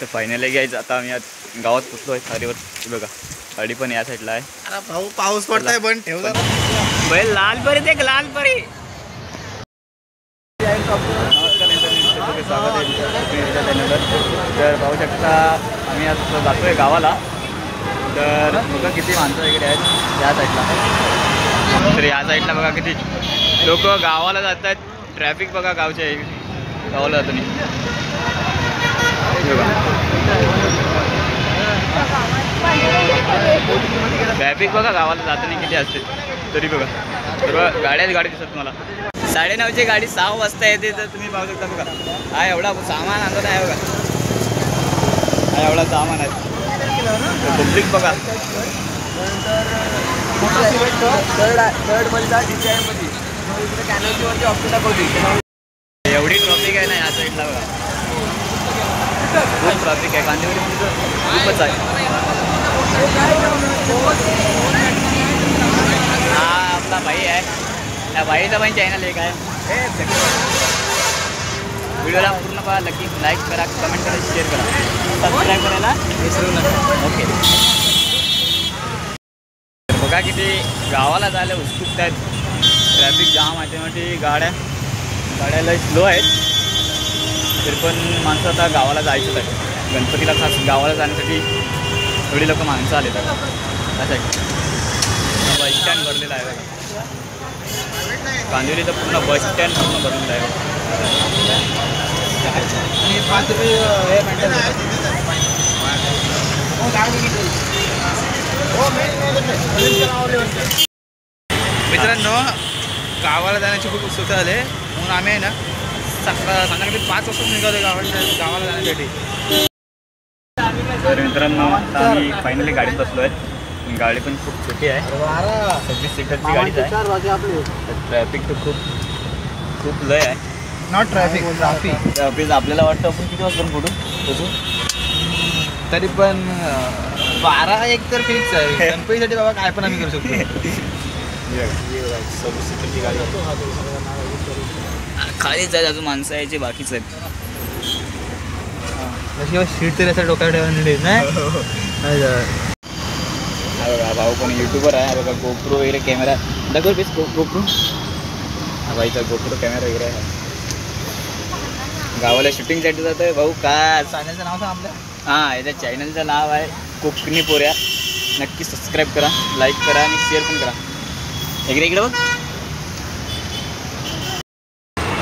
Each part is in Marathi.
तर फायनली घ्यायचं आता आम्ही आज गावात पोचलो आहे खारीवर. बघा गाडी पण या साईडला आहे. अरे भाऊ पाऊस पडताय पण ठेवला बैल लाल परी ते लाल परी. नमस्कार, स्वागत आहे. तर पाहू शकता आम्ही आज जातोय गावाला. तर बघा किती माणसं वगैरे आहेत या साईडला. तर या साईडला बघा किती लोक गावाला जात आहेत. ट्रॅफिक बघा गावच्या गावाला जातो नाही. ट्रॅफिक बघा गावाला जाताना किती असते तरी बघा. तर गाड्याच गाडी दिसत मला. 9:30ची गाडी 6 वाजता येते. तर तुम्ही पाहू शकता बघा हा एवढा सामान आणत आहे बघा. हा एवढा सामान आहे. पब्लिक बघा एवढी ट्रॉफिक आहे ना या साईडला बघा. खूप ट्रॉफिक आहे. कांदिवली खूपच आहे. हा आपला भाई आहे. त्या भाईचा पण चॅनल एक आहे. व्हिडिओला पूर्ण पहा. नक्की लाईक करा, कमेंट करा, शेअर करा, सबस्क्राईब करायला विसरू नका. ओके. बघा किती गावाला जायला उत्सुकता आहेत. ट्रॅफिक जाम आहे त्यामुळे गाड्याला स्लो आहेत. तरी पण माणसं आता गावाला जायचंच आहे. गणपतीला खास गावाला जाण्यासाठी एवढी लोक माणसं आले तर त्यासाठी बस स्टँड भरलेला आहे बघा. कांदिवलीचं पूर्ण बस स्टँड पूर्ण भरलेलं आहे. मित्रांनो गावाला जाण्याची खूप उत्सुकता आली म्हणून आम्ही आहे ना संध्याकाळी 5 वाजता निघालो गावाला जाण्यासाठी. तर मित्रांनो आता आम्ही फायनली गाडीत बसलो आहे. गाडी पण खूप छोटी आहे. 26 सीटरची गाडीच आहे. ट्रॅफिक तर खूप लय आहे. नॉट ट्रॅफिक आपल्याला वाटतं आपण किती वाजता फोटो पोचू. तरी पण 12-1 तर फिक्स आहे. गणपतीसाठी बाबा काय पण आम्ही करू शकतो. 26 सीटरची गाडी खालीच आहे. अजून माणसं यायची बाकीच आहेत. सीट तरी असं डोक्यावर ठेवायला नाही. बघा भाऊ पण युट्यूबर आहे. बघा गोप्रो वगैरे कॅमेरा दाखव बेस. गोप्रो हा भाईचा गोप्रो कॅमेरा वगैरे आहे. गावाला शूटिंगसाठी जातो आहे भाऊ. काय चॅनलचं नाव सांग आपल्या. हां याच्या चॅनलचं नाव आहे कोकणी पोऱ्या. नक्की सबस्क्राईब करा, लाईक करा आणि शेअर पण करा. इकडे बघ.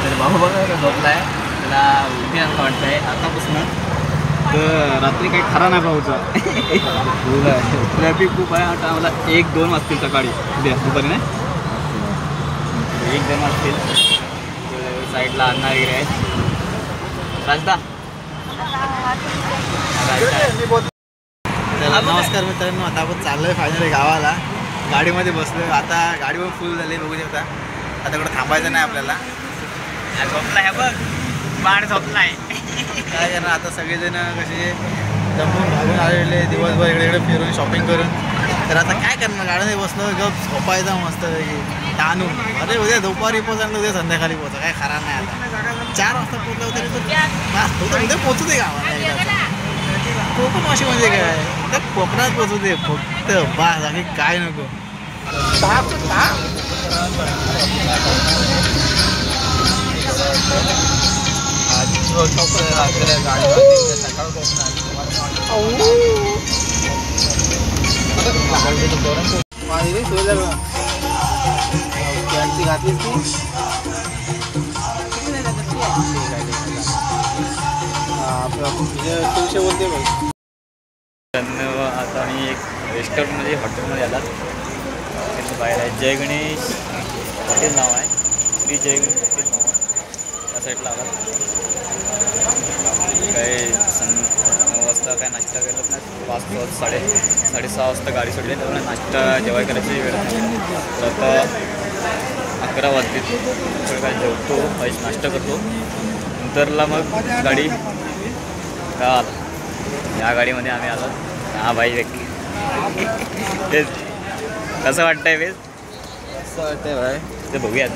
तर भाऊ बघा झोपला आहे. त्याला उठी असं वाटतं आहे आतापासून. तर रात्री काही खरा नाही भाऊचा. ट्रॅफिक खूप आहे. आता मला 1-2 वाजतील सकाळी. उद्या दुपारी नाही 1-2 वाजतील. साईडला अण्णा वगैरे आहेत. राजदा नमस्कार मित्रांनो. आता आपण चाललोय फायनली गावाला. गाडीमध्ये बसलो. आता गाडी पण फुल झाली बघू शकता. आता कुठं थांबायचं नाही आपल्याला. झोपला आहे बघ. बाळ झोपला आहे. काय करणार आता सगळेजण कसे जमून भागून आलेले दिवसभर इकडे फिरून शॉपिंग करून. तर आता काय करणार गाडीमध्ये बसलो गप झोपायचं मस्त ताणून. अरे उद्या दुपारी पोचायला उद्या संध्याकाळी पोचा काय खरा नाही. आता 4 वाजता पोचलो तरी तर उद्या पोचू दे गावाला. कोकण माशी म्हणजे काय तर कोकणात पोचू दे फक्त बास. बाकी काय नको. आता आम्ही एक रेस्टॉरंटमध्ये हॉटेलमध्ये आलात. त्याच्या बाहेर आहे जय गणेश हॉटेल नाव आहे. श्री जय गणेश हॉटेल नाव आहे. त्या साईडला आलात. काय 9 वाजता काय नाश्ता केलात नाही. 5 साडेसहा वाजता गाडी सोडली. त्यामुळे नाश्ता जेवाय करायची वेळ नाही. तर आता 11 वाजतील. थोडं काय जेवतो नाश्ता करतो. नंतरला मग गाडी गावाला. या गाडीमध्ये आम्ही आलो. हा भाई व्यक्ती तेच कसं वाटतंय बेस. असं वाटतंय भाई. ते बघूया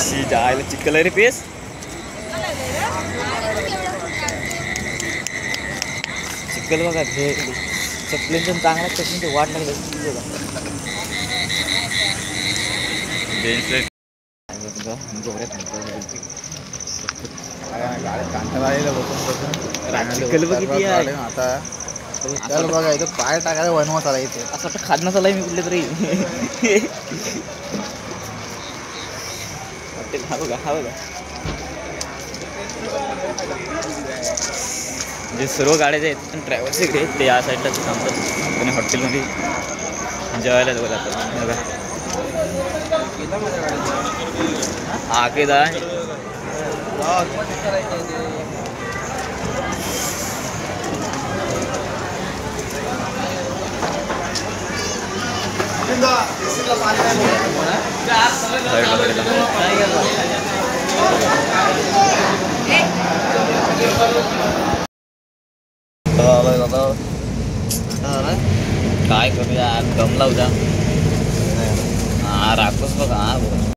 शी जायला चिकल रे पेस. चिखल बघा ते चपलेंचं चांगला चपलींची वाट लागली कांटा राहिलं बसून चिखल बघितली आहे. आता चल बघा इथं पाय टाकायला वनवास आला इथे. असं वाटतं खादना चालू आहे मी कुठले तरी. हॉटेल हा बघा जे सर्व गाड्या जे आहेत पण ट्रॅव्हल्स इकडे ते या साईडला थांबतात कोणी हॉटेलमध्ये जेवायला जातात बघा. हा केदा काय करूया दम लावू द्या. हा राखोस बघा.